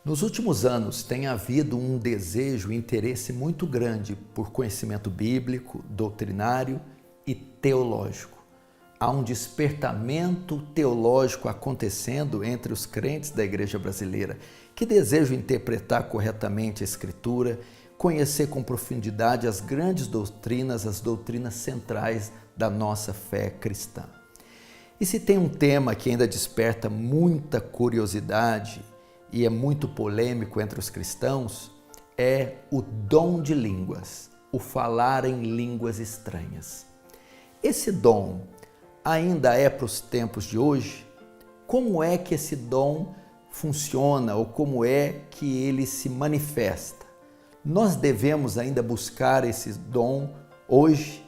Nos últimos anos tem havido um desejo e interesse muito grande por conhecimento bíblico, doutrinário e teológico. Há um despertamento teológico acontecendo entre os crentes da igreja brasileira que desejam interpretar corretamente a Escritura, conhecer com profundidade as grandes doutrinas, as doutrinas centrais da nossa fé cristã. E se tem um tema que ainda desperta muita curiosidade e é muito polêmico entre os cristãos, é o dom de línguas, o falar em línguas estranhas. Esse dom ainda é para os tempos de hoje? Como é que esse dom funciona ou como é que ele se manifesta? Nós devemos ainda buscar esse dom hoje?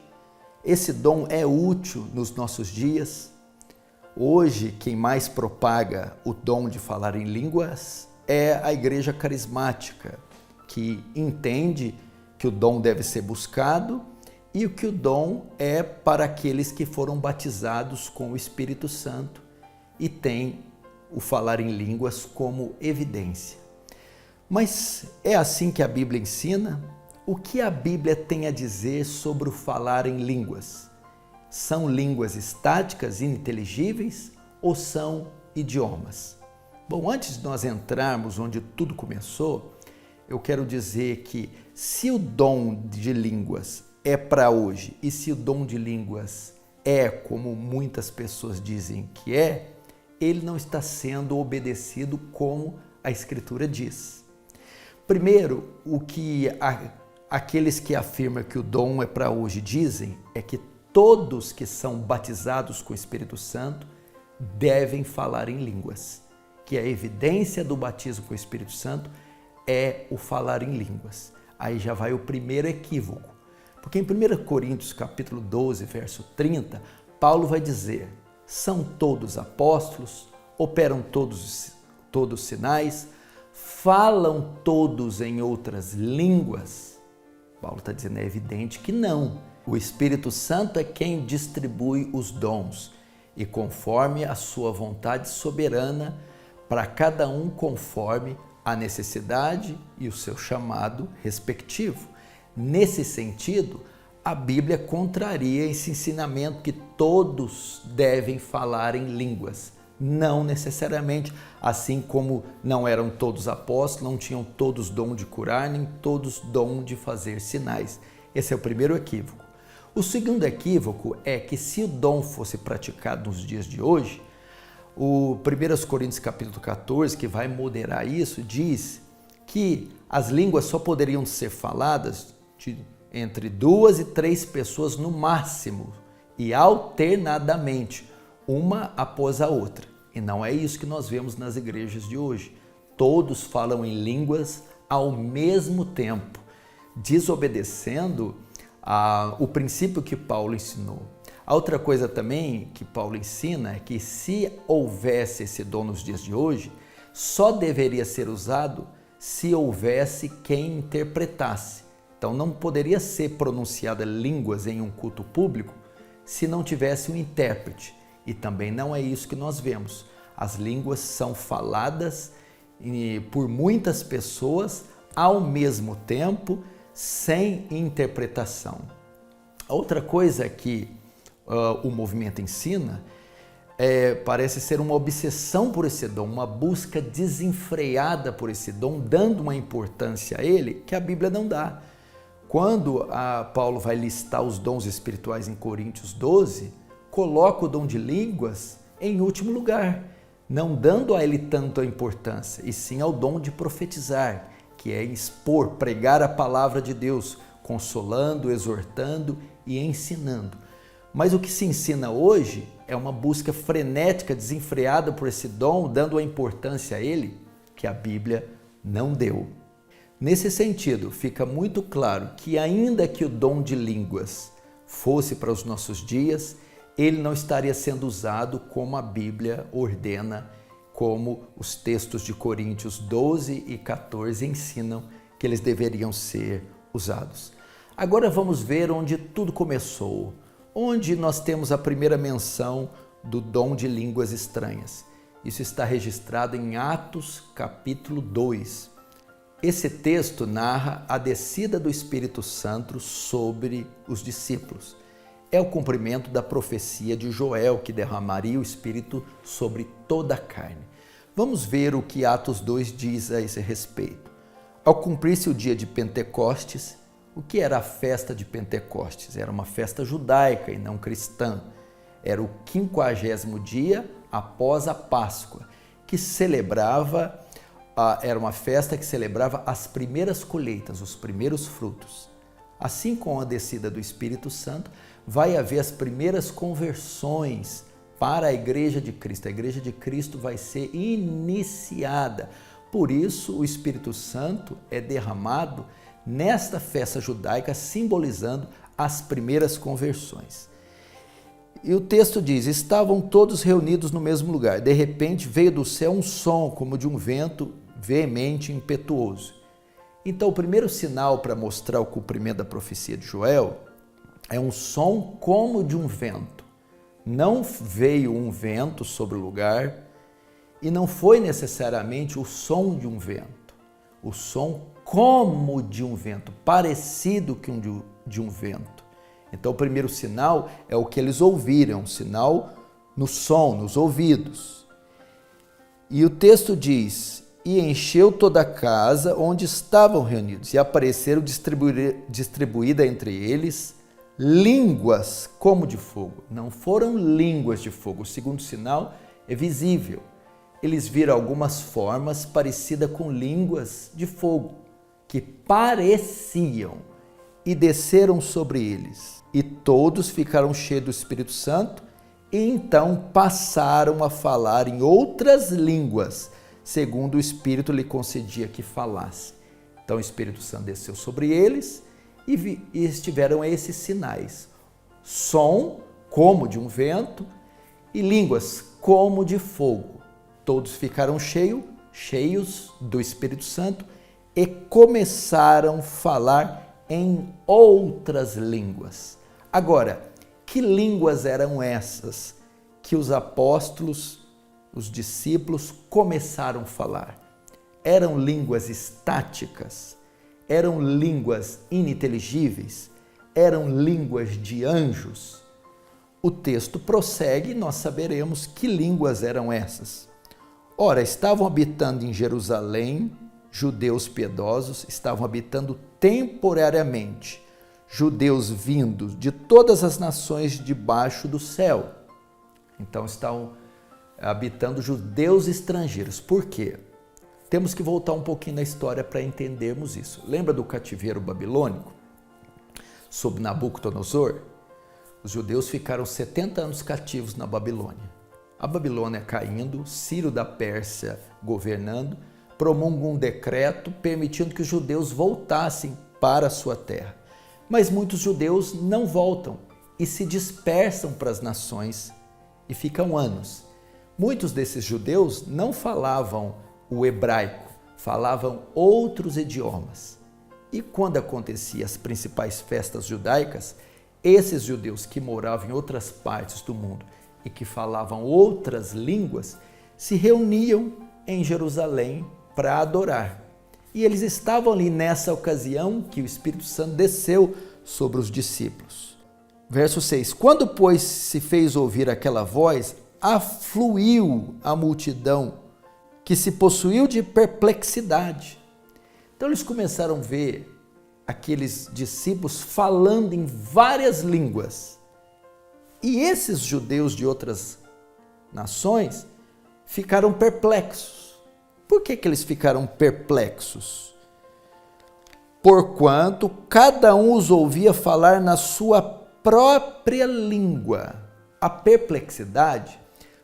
Esse dom é útil nos nossos dias? Hoje, quem mais propaga o dom de falar em línguas é a igreja carismática, que entende que o dom deve ser buscado e que o dom é para aqueles que foram batizados com o Espírito Santo e tem o falar em línguas como evidência. Mas é assim que a Bíblia ensina? O que a Bíblia tem a dizer sobre o falar em línguas? São línguas estáticas, ininteligíveis ou são idiomas? Bom, antes de nós entrarmos onde tudo começou, eu quero dizer que se o dom de línguas é para hoje e se o dom de línguas é como muitas pessoas dizem que é, ele não está sendo obedecido como a Escritura diz. Primeiro, o que aqueles que afirmam que o dom é para hoje dizem é que todos que são batizados com o Espírito Santo devem falar em línguas, que a evidência do batismo com o Espírito Santo é o falar em línguas. Aí já vai o primeiro equívoco, porque em 1 Coríntios capítulo 12, verso 30, Paulo vai dizer: são todos apóstolos, operam todos sinais, falam todos em outras línguas? Paulo está dizendo, é evidente que não. O Espírito Santo é quem distribui os dons e conforme a sua vontade soberana para cada um conforme a necessidade e o seu chamado respectivo. Nesse sentido, a Bíblia contraria esse ensinamento que todos devem falar em línguas. Não necessariamente, assim como não eram todos apóstolos, não tinham todos dom de curar, nem todos dom de fazer sinais. Esse é o primeiro equívoco. O segundo equívoco é que se o dom fosse praticado nos dias de hoje, o 1 Coríntios capítulo 14, que vai moderar isso, diz que as línguas só poderiam ser faladas entre 2 e 3 pessoas no máximo e alternadamente, uma após a outra. E não é isso que nós vemos nas igrejas de hoje. Todos falam em línguas ao mesmo tempo, desobedecendo o princípio que Paulo ensinou. A outra coisa também que Paulo ensina é que se houvesse esse dom nos dias de hoje, só deveria ser usado se houvesse quem interpretasse. Então não poderia ser pronunciada línguas em um culto público se não tivesse um intérprete. E também não é isso que nós vemos. As línguas são faladas por muitas pessoas ao mesmo tempo, sem interpretação. A outra coisa que o movimento ensina parece ser uma obsessão por esse dom, uma busca desenfreada por esse dom, dando uma importância a ele que a Bíblia não dá. Quando Paulo vai listar os dons espirituais em Coríntios 12, coloca o dom de línguas em último lugar, não dando a ele tanta importância, e sim ao dom de profetizar, que é expor, pregar a palavra de Deus, consolando, exortando e ensinando. Mas o que se ensina hoje é uma busca frenética, desenfreada por esse dom, dando a importância a ele que a Bíblia não deu. Nesse sentido, fica muito claro que ainda que o dom de línguas fosse para os nossos dias, ele não estaria sendo usado como a Bíblia ordena, como os textos de Coríntios 12 e 14 ensinam que eles deveriam ser usados. Agora vamos ver onde tudo começou, onde nós temos a primeira menção do dom de línguas estranhas. Isso está registrado em Atos capítulo 2. Esse texto narra a descida do Espírito Santo sobre os discípulos. É o cumprimento da profecia de Joel, que derramaria o Espírito sobre toda a carne. Vamos ver o que Atos 2 diz a esse respeito. Ao cumprir-se o dia de Pentecostes, o que era a festa de Pentecostes? Era uma festa judaica e não cristã. Era o 50º dia após a Páscoa, que celebrava, era uma festa que celebrava as primeiras colheitas, os primeiros frutos. Assim, com a descida do Espírito Santo, vai haver as primeiras conversões para a Igreja de Cristo. A Igreja de Cristo vai ser iniciada. Por isso, o Espírito Santo é derramado nesta festa judaica, simbolizando as primeiras conversões. E o texto diz: estavam todos reunidos no mesmo lugar. De repente veio do céu um som como de um vento veemente e impetuoso. Então, o primeiro sinal para mostrar o cumprimento da profecia de Joel é um som como de um vento. Não veio um vento sobre o lugar e não foi necessariamente o som de um vento. O som como de um vento, parecido com de um vento. Então, o primeiro sinal é o que eles ouviram, um sinal no som, nos ouvidos. E o texto diz: e encheu toda a casa onde estavam reunidos, e apareceram distribuída entre eles línguas como de fogo. Não foram línguas de fogo. O segundo sinal é visível. Eles viram algumas formas parecidas com línguas de fogo, que pareciam, e desceram sobre eles. E todos ficaram cheios do Espírito Santo, e então passaram a falar em outras línguas, segundo o Espírito lhe concedia que falasse. Então o Espírito Santo desceu sobre eles e estiveram esses sinais: som como de um vento e línguas como de fogo. Todos ficaram cheios do Espírito Santo e começaram a falar em outras línguas. Agora, que línguas eram essas que os apóstolos, os discípulos, começaram a falar? Eram línguas estáticas? Eram línguas ininteligíveis? Eram línguas de anjos? O texto prossegue e nós saberemos que línguas eram essas. Ora, estavam habitando em Jerusalém judeus piedosos, estavam habitando temporariamente judeus vindos de todas as nações debaixo do céu. Então estavam habitando judeus estrangeiros. Por quê? Temos que voltar um pouquinho na história para entendermos isso. Lembra do cativeiro babilônico? Sob Nabucodonosor? Os judeus ficaram 70 anos cativos na Babilônia. A Babilônia caindo, Ciro da Pérsia governando, promulga um decreto permitindo que os judeus voltassem para a sua terra. Mas muitos judeus não voltam e se dispersam para as nações e ficam anos. Muitos desses judeus não falavam o hebraico, falavam outros idiomas. E quando aconteciam as principais festas judaicas, esses judeus que moravam em outras partes do mundo e que falavam outras línguas se reuniam em Jerusalém para adorar. E eles estavam ali nessa ocasião que o Espírito Santo desceu sobre os discípulos. Verso 6. Quando, pois, se fez ouvir aquela voz, afluiu a multidão, que se possuiu de perplexidade. Então eles começaram a ver aqueles discípulos falando em várias línguas. E esses judeus de outras nações ficaram perplexos. Por que eles ficaram perplexos? Porquanto cada um os ouvia falar na sua própria língua. A perplexidade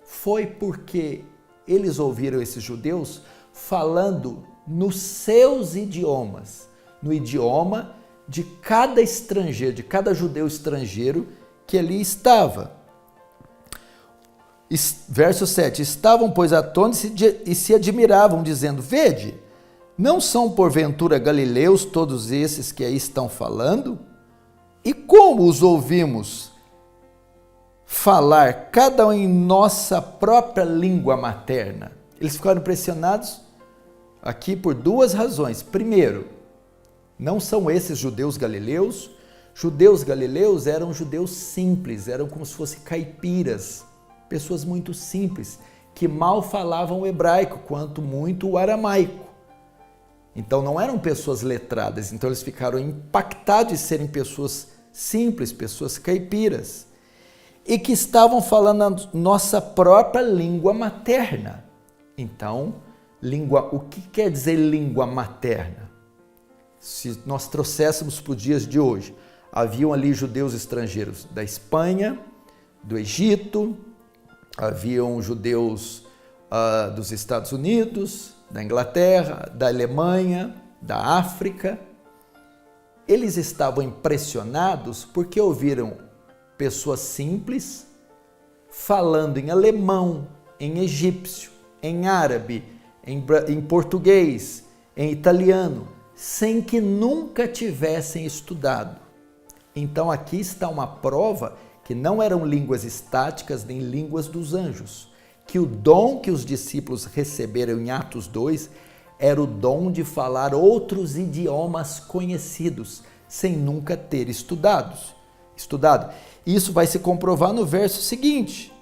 foi porque eles ouviram esses judeus falando nos seus idiomas, no idioma de cada estrangeiro, de cada judeu estrangeiro que ali estava. Verso 7, estavam, pois, atônitos e se admiravam, dizendo, vede, não são porventura galileus todos esses que aí estão falando? E como os ouvimos falar cada um em nossa própria língua materna. Eles ficaram impressionados aqui por duas razões. Primeiro, não são esses judeus galileus. Judeus galileus eram judeus simples, eram como se fossem caipiras, pessoas muito simples, que mal falavam o hebraico, quanto muito o aramaico. Então não eram pessoas letradas, então eles ficaram impactados de serem pessoas simples, pessoas caipiras, e que estavam falando a nossa própria língua materna. Então, o que quer dizer língua materna? Se nós trouxéssemos para os dias de hoje, haviam ali judeus estrangeiros da Espanha, do Egito, haviam judeus dos Estados Unidos, da Inglaterra, da Alemanha, da África. Eles estavam impressionados porque ouviram pessoas simples falando em alemão, em egípcio, em árabe, em português, em italiano, sem que nunca tivessem estudado. Então aqui está uma prova que não eram línguas estáticas nem línguas dos anjos, que o dom que os discípulos receberam em Atos 2 era o dom de falar outros idiomas conhecidos, sem nunca ter estudado. Isso vai se comprovar no verso seguinte,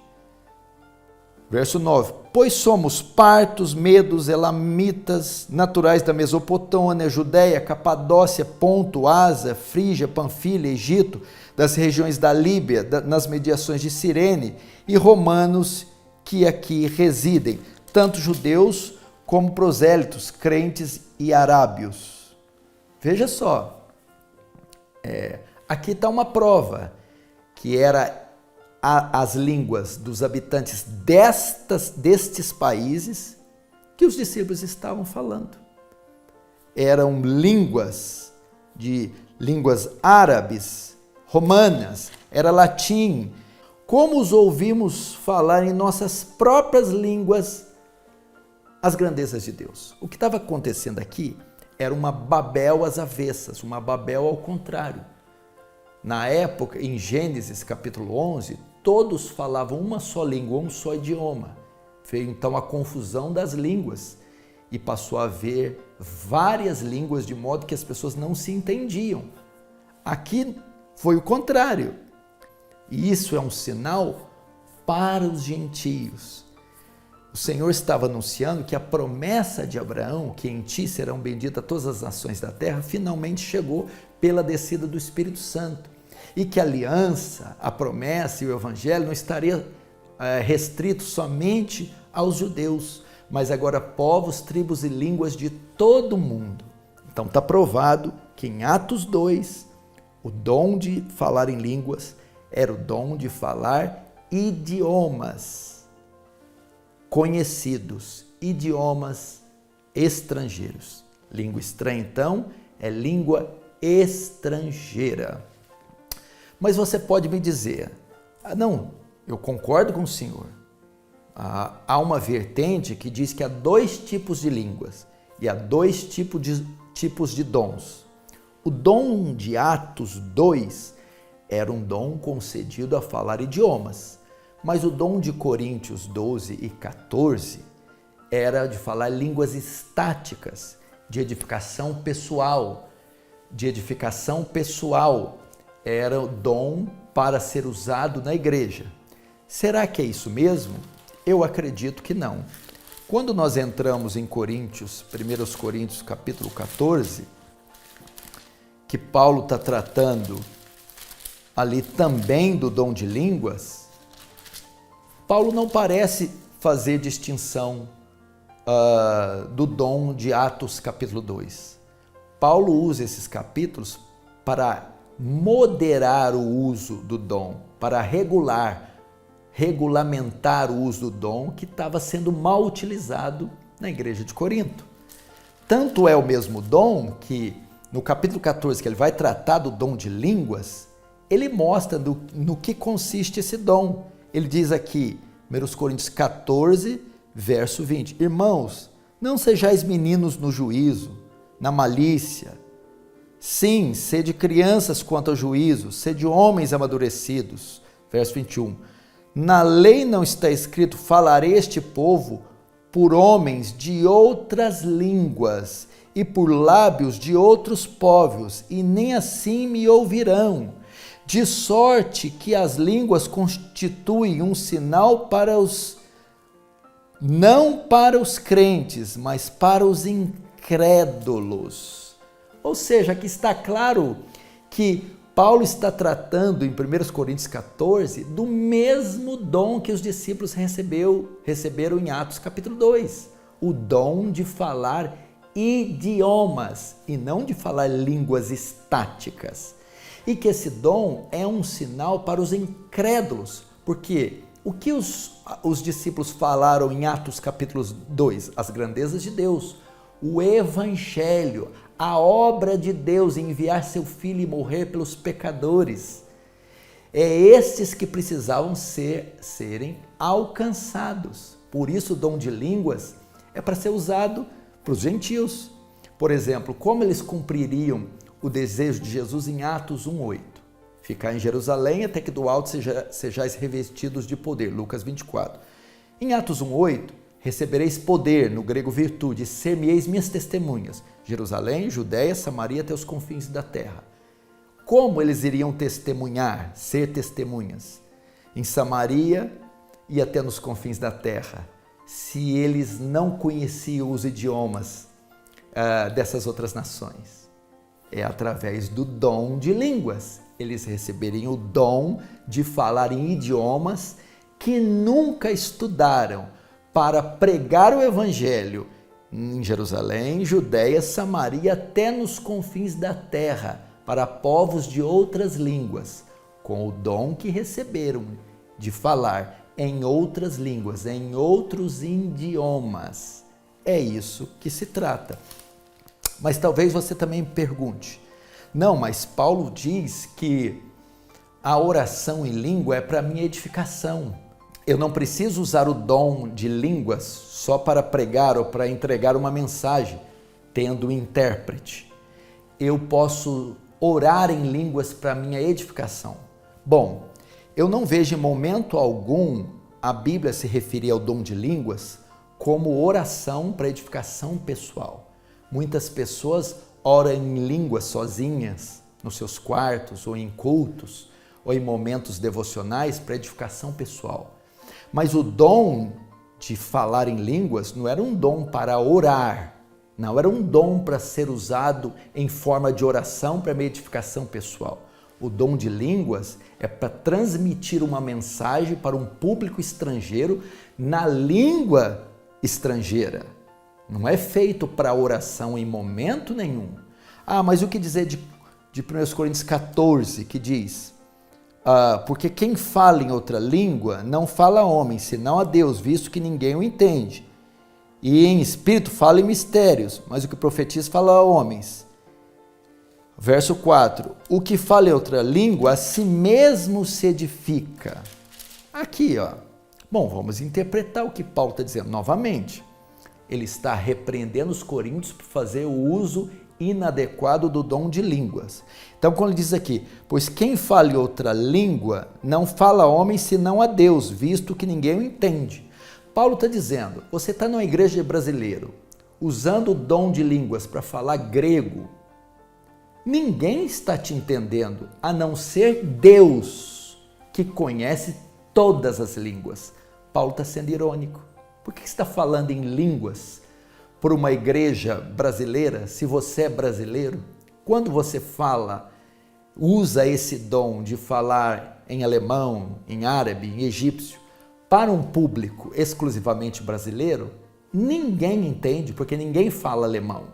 verso 9. Pois somos partos, medos, elamitas, naturais da Mesopotâmia, Judéia, Capadócia, Ponto, Ásia, Frígia, Panfilha, Egito, das regiões da Líbia, nas mediações de Cirene, e romanos que aqui residem, tanto judeus como prosélitos, crentes e arábios. Veja só, aqui está uma prova que era as línguas dos habitantes destes países que os discípulos estavam falando. Eram línguas árabes, romanas, era latim. Como os ouvimos falar em nossas próprias línguas as grandezas de Deus? O que estava acontecendo aqui era uma Babel às avessas, uma Babel ao contrário. Na época, em Gênesis capítulo 11, todos falavam uma só língua, um só idioma. Veio então a confusão das línguas e passou a haver várias línguas de modo que as pessoas não se entendiam. Aqui foi o contrário. E isso é um sinal para os gentios. O Senhor estava anunciando que a promessa de Abraão, que em ti serão benditas todas as nações da terra, finalmente chegou pela descida do Espírito Santo. E que a aliança, a promessa e o evangelho não estaria restrito somente aos judeus, mas agora povos, tribos e línguas de todo o mundo. Então está provado que em Atos 2, o dom de falar em línguas era o dom de falar idiomas conhecidos, idiomas estrangeiros. Língua estranha, então, é língua estrangeira. Mas você pode me dizer, não, eu concordo com o senhor. Há uma vertente que diz que há dois tipos de línguas e há dois tipos de dons. O dom de Atos 2 era um dom concedido a falar idiomas, mas o dom de Coríntios 12 e 14 era de falar línguas estáticas, de edificação pessoal, era o dom para ser usado na igreja. Será que é isso mesmo? Eu acredito que não. Quando nós entramos em Coríntios, 1 Coríntios capítulo 14, que Paulo está tratando ali também do dom de línguas, Paulo não parece fazer distinção do dom de Atos capítulo 2. Paulo usa esses capítulos para moderar o uso do dom, para regulamentar o uso do dom que estava sendo mal utilizado na igreja de Corinto. Tanto é o mesmo dom que no capítulo 14, que ele vai tratar do dom de línguas, ele mostra no que consiste esse dom. Ele diz aqui, 1 Coríntios 14, verso 20, irmãos, não sejais meninos no juízo, na malícia. Sim, sede crianças quanto ao juízo, sede homens amadurecidos. Verso 21. Na lei não está escrito: falarei este povo por homens de outras línguas e por lábios de outros povos, e nem assim me ouvirão. De sorte que as línguas constituem um sinal para os, não para os crentes, mas para os incrédulos. Ou seja, aqui está claro que Paulo está tratando em 1 Coríntios 14 do mesmo dom que os discípulos receberam em Atos capítulo 2. O dom de falar idiomas e não de falar línguas estáticas. E que esse dom é um sinal para os incrédulos, porque o que os discípulos falaram em Atos capítulo 2? As grandezas de Deus, o evangelho, a obra de Deus em enviar seu filho e morrer pelos pecadores. É estes que precisavam serem alcançados. Por isso o dom de línguas é para ser usado para os gentios. Por exemplo, como eles cumpririam o desejo de Jesus em Atos 1:8? Ficar em Jerusalém até que do alto sejais revestidos de poder. Lucas 24. Em Atos 1:8, recebereis poder, no grego virtude, e ser-me-eis minhas testemunhas. Jerusalém, Judéia, Samaria, até os confins da terra. Como eles iriam testemunhar, ser testemunhas? Em Samaria e até nos confins da terra, se eles não conheciam os idiomas dessas outras nações. É através do dom de línguas. Eles receberiam o dom de falar em idiomas que nunca estudaram, para pregar o evangelho em Jerusalém, Judéia, Samaria, até nos confins da terra, para povos de outras línguas, com o dom que receberam de falar em outras línguas, em outros idiomas. É isso que se trata. Mas talvez você também pergunte: não, mas Paulo diz que a oração em língua é para minha edificação. Eu não preciso usar o dom de línguas só para pregar ou para entregar uma mensagem, tendo um intérprete. Eu posso orar em línguas para minha edificação. Bom, eu não vejo em momento algum a Bíblia se referir ao dom de línguas como oração para edificação pessoal. Muitas pessoas oram em línguas sozinhas, nos seus quartos, ou em cultos, ou em momentos devocionais para edificação pessoal. Mas o dom de falar em línguas não era um dom para orar, não, era um dom para ser usado em forma de oração para minha edificação pessoal. O dom de línguas é para transmitir uma mensagem para um público estrangeiro na língua estrangeira. Não é feito para oração em momento nenhum. Mas o que dizer de 1 Coríntios 14, que diz: porque quem fala em outra língua não fala a homem, senão a Deus, visto que ninguém o entende. E em espírito fala em mistérios, mas o que profetiza fala a homens. Verso 4, o que fala em outra língua a si mesmo se edifica. Aqui, bom, vamos interpretar o que Paulo está dizendo novamente. Ele está repreendendo os coríntios por fazer o uso inadequado do dom de línguas. Então, quando ele diz aqui, pois quem fala em outra língua não fala a homem senão a Deus, visto que ninguém o entende. Paulo está dizendo, você está numa igreja brasileira, usando o dom de línguas para falar grego, ninguém está te entendendo, a não ser Deus, que conhece todas as línguas. Paulo está sendo irônico. Por que você está falando em línguas por uma igreja brasileira, se você é brasileiro? Quando você usa esse dom de falar em alemão, em árabe, em egípcio, para um público exclusivamente brasileiro, ninguém entende, porque ninguém fala alemão.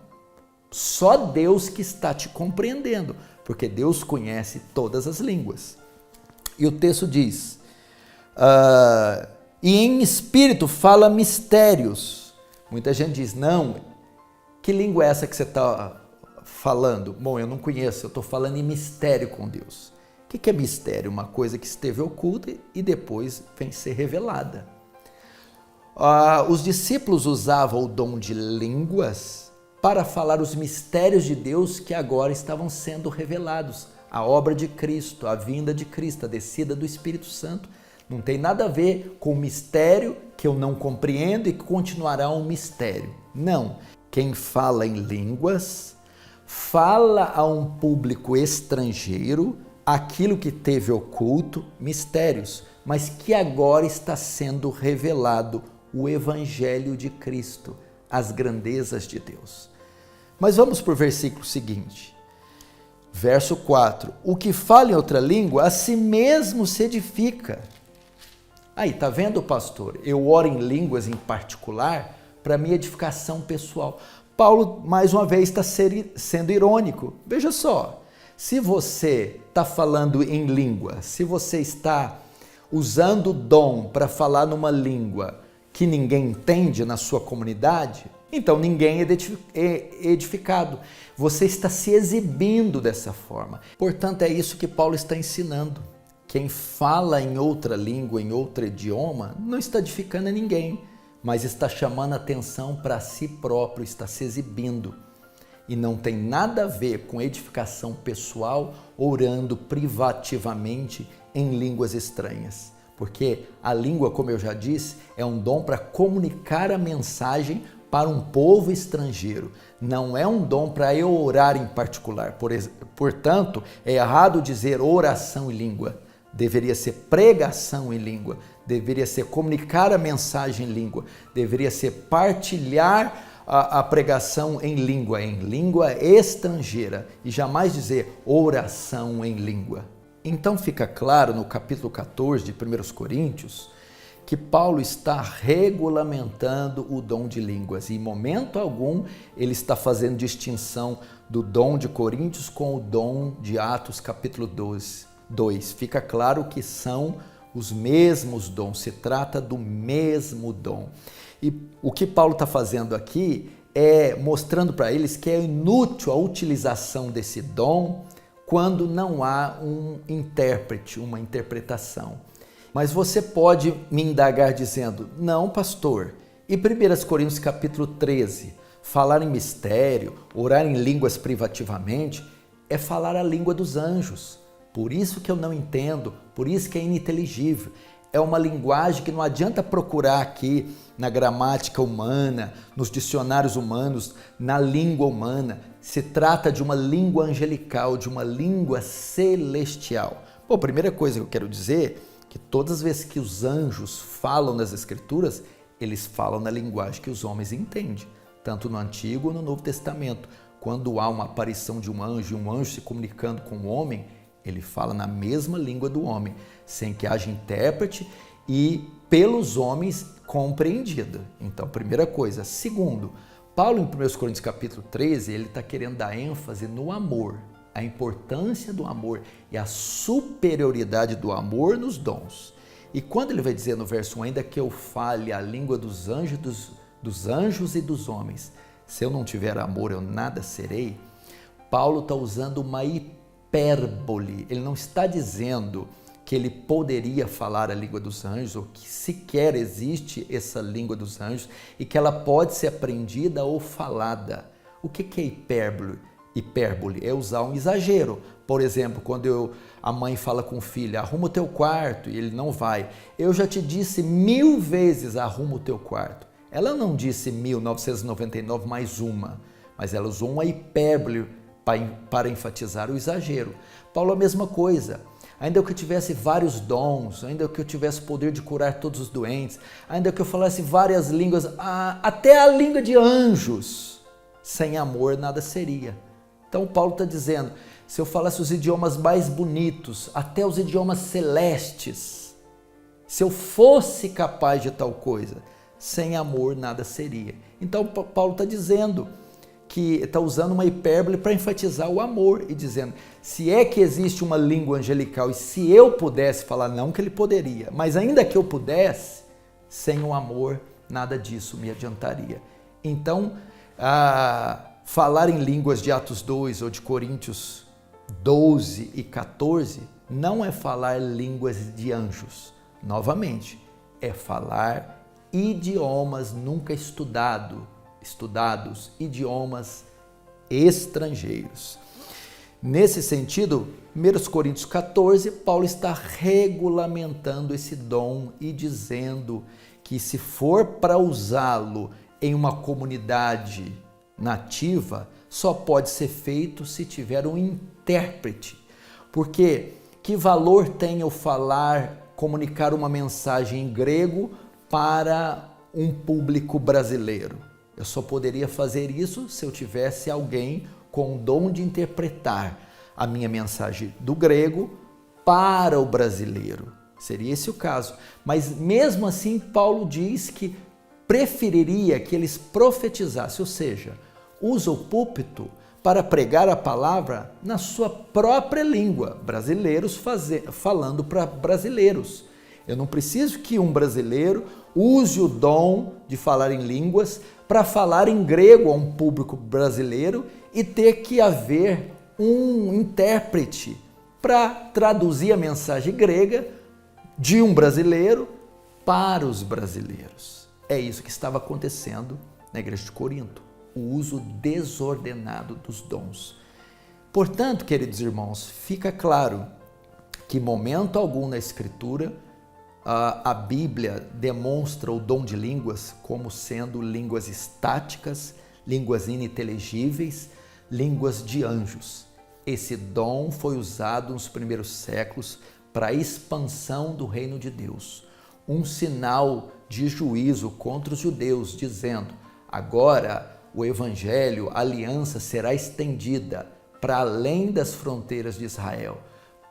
Só Deus que está te compreendendo, porque Deus conhece todas as línguas. E o texto diz, e em espírito fala mistérios. Muita gente diz, não, que língua é essa que você está falando? Bom, eu não conheço, eu estou falando em mistério com Deus. O que é mistério? Uma coisa que esteve oculta e depois vem ser revelada. Os discípulos usavam o dom de línguas para falar os mistérios de Deus que agora estavam sendo revelados. A obra de Cristo, a vinda de Cristo, a descida do Espírito Santo Não tem nada a ver com o mistério que eu não compreendo e que continuará um mistério. Não. Quem fala em línguas fala a um público estrangeiro aquilo que teve oculto, mistérios, mas que agora está sendo revelado, o Evangelho de Cristo, as grandezas de Deus. Mas vamos para o versículo seguinte. Verso 4. O que fala em outra língua, a si mesmo se edifica. Aí, tá vendo, pastor? Eu oro em línguas em particular para minha edificação pessoal. Paulo, mais uma vez, está sendo irônico. Veja só, se você está falando em língua, se você está usando o dom para falar numa língua que ninguém entende na sua comunidade, então ninguém é edificado. Você está se exibindo dessa forma. Portanto, é isso que Paulo está ensinando. Quem fala em outra língua, em outro idioma, não está edificando a ninguém, mas está chamando atenção para si próprio, está se exibindo. E não tem nada a ver com edificação pessoal, orando privativamente em línguas estranhas. Porque a língua, como eu já disse, é um dom para comunicar a mensagem para um povo estrangeiro. Não é um dom para eu orar em particular. Portanto, é errado dizer oração em língua. Deveria ser pregação em língua. Deveria ser comunicar a mensagem em língua. Deveria ser partilhar a pregação em língua estrangeira. E jamais dizer oração em língua. Então fica claro no capítulo 14 de 1 Coríntios que Paulo está regulamentando o dom de línguas e em momento algum ele está fazendo distinção do dom de Coríntios com o dom de Atos capítulo 2. Fica claro que são os mesmos dons, se trata do mesmo dom. E o que Paulo está fazendo aqui é mostrando para eles que é inútil a utilização desse dom quando não há um intérprete, uma interpretação. Mas você pode me indagar dizendo, não, pastor, e 1 Coríntios capítulo 13, falar em mistério, orar em línguas privativamente, é falar a língua dos anjos. Por isso que eu não entendo, por isso que é ininteligível. É uma linguagem que não adianta procurar aqui na gramática humana, nos dicionários humanos, na língua humana. Se trata de uma língua angelical, de uma língua celestial. Bom, a primeira coisa que eu quero dizer é que todas as vezes que os anjos falam nas Escrituras, eles falam na linguagem que os homens entendem, tanto no Antigo como no Novo Testamento. Quando há uma aparição de um anjo e um anjo se comunicando com o homem, ele fala na mesma língua do homem, sem que haja intérprete e pelos homens compreendida. Então, primeira coisa. Segundo, Paulo em 1 Coríntios capítulo 13, ele está querendo dar ênfase no amor, a importância do amor e a superioridade do amor nos dons. E quando ele vai dizer no verso 1, ainda que eu fale a língua dos anjos e dos homens, se eu não tiver amor eu nada serei, Paulo está usando uma hipérbole. Ele não está dizendo que ele poderia falar a língua dos anjos ou que sequer existe essa língua dos anjos e que ela pode ser aprendida ou falada. O que é hipérbole? Hipérbole é usar um exagero. Por exemplo, quando a mãe fala com o filho, arruma o teu quarto, e ele não vai. Eu já te disse 1000 vezes, arruma o teu quarto. Ela não disse 1999 mais uma, mas ela usou uma hipérbole para enfatizar o exagero. Paulo a mesma coisa. Ainda que eu tivesse vários dons, ainda que eu tivesse o poder de curar todos os doentes, ainda que eu falasse várias línguas, até a língua de anjos, sem amor nada seria. Então Paulo está dizendo, se eu falasse os idiomas mais bonitos, até os idiomas celestes, se eu fosse capaz de tal coisa, sem amor nada seria. Então Paulo está dizendo que está usando uma hipérbole para enfatizar o amor e dizendo, se é que existe uma língua angelical e se eu pudesse falar, não que ele poderia, mas ainda que eu pudesse, sem o amor nada disso me adiantaria. Então, falar em línguas de Atos 2 ou de Coríntios 12 e 14 não é falar línguas de anjos. Novamente, é falar idiomas nunca estudados, idiomas estrangeiros. Nesse sentido, 1 Coríntios 14, Paulo está regulamentando esse dom e dizendo que se for para usá-lo em uma comunidade nativa, só pode ser feito se tiver um intérprete. Porque que valor tem eu falar, comunicar uma mensagem em grego para um público brasileiro? Eu só poderia fazer isso se eu tivesse alguém com o dom de interpretar a minha mensagem do grego para o brasileiro. Seria esse o caso. Mas mesmo assim, Paulo diz que preferiria que eles profetizassem, ou seja, usa o púlpito para pregar a palavra na sua própria língua, brasileiros falando para brasileiros. Eu não preciso que um brasileiro use o dom de falar em línguas para falar em grego a um público brasileiro e ter que haver um intérprete para traduzir a mensagem grega de um brasileiro para os brasileiros. É isso que estava acontecendo na igreja de Corinto, o uso desordenado dos dons. Portanto, queridos irmãos, fica claro que em momento algum na Escritura a Bíblia demonstra o dom de línguas como sendo línguas estáticas, línguas ininteligíveis, línguas de anjos. Esse dom foi usado nos primeiros séculos para a expansão do reino de Deus, um sinal de juízo contra os judeus, dizendo: agora o evangelho, a aliança será estendida para além das fronteiras de Israel,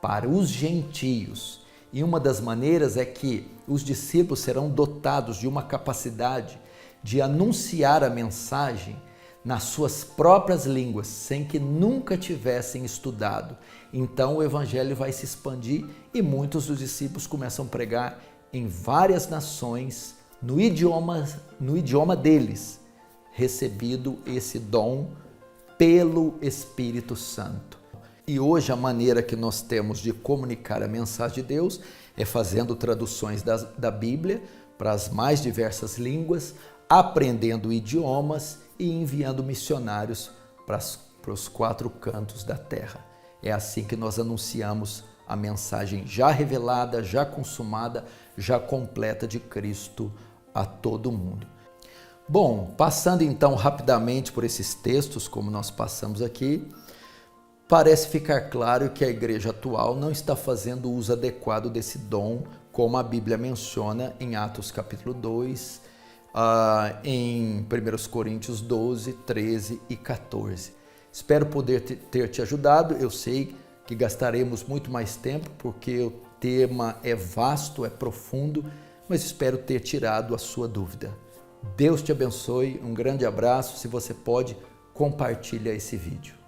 para os gentios. E uma das maneiras é que os discípulos serão dotados de uma capacidade de anunciar a mensagem nas suas próprias línguas, sem que nunca tivessem estudado. Então o evangelho vai se expandir e muitos dos discípulos começam a pregar em várias nações, no idioma deles, recebido esse dom pelo Espírito Santo. E hoje a maneira que nós temos de comunicar a mensagem de Deus é fazendo traduções da Bíblia para as mais diversas línguas, aprendendo idiomas e enviando missionários para os 4 cantos da terra. É assim que nós anunciamos a mensagem já revelada, já consumada, já completa de Cristo a todo mundo. Bom, passando então rapidamente por esses textos, como nós passamos aqui, parece ficar claro que a igreja atual não está fazendo uso adequado desse dom, como a Bíblia menciona em Atos capítulo 2, em 1 Coríntios 12, 13 e 14. Espero poder ter te ajudado. Eu sei que gastaremos muito mais tempo, porque o tema é vasto, é profundo, mas espero ter tirado a sua dúvida. Deus te abençoe, um grande abraço. Se você pode, compartilha esse vídeo.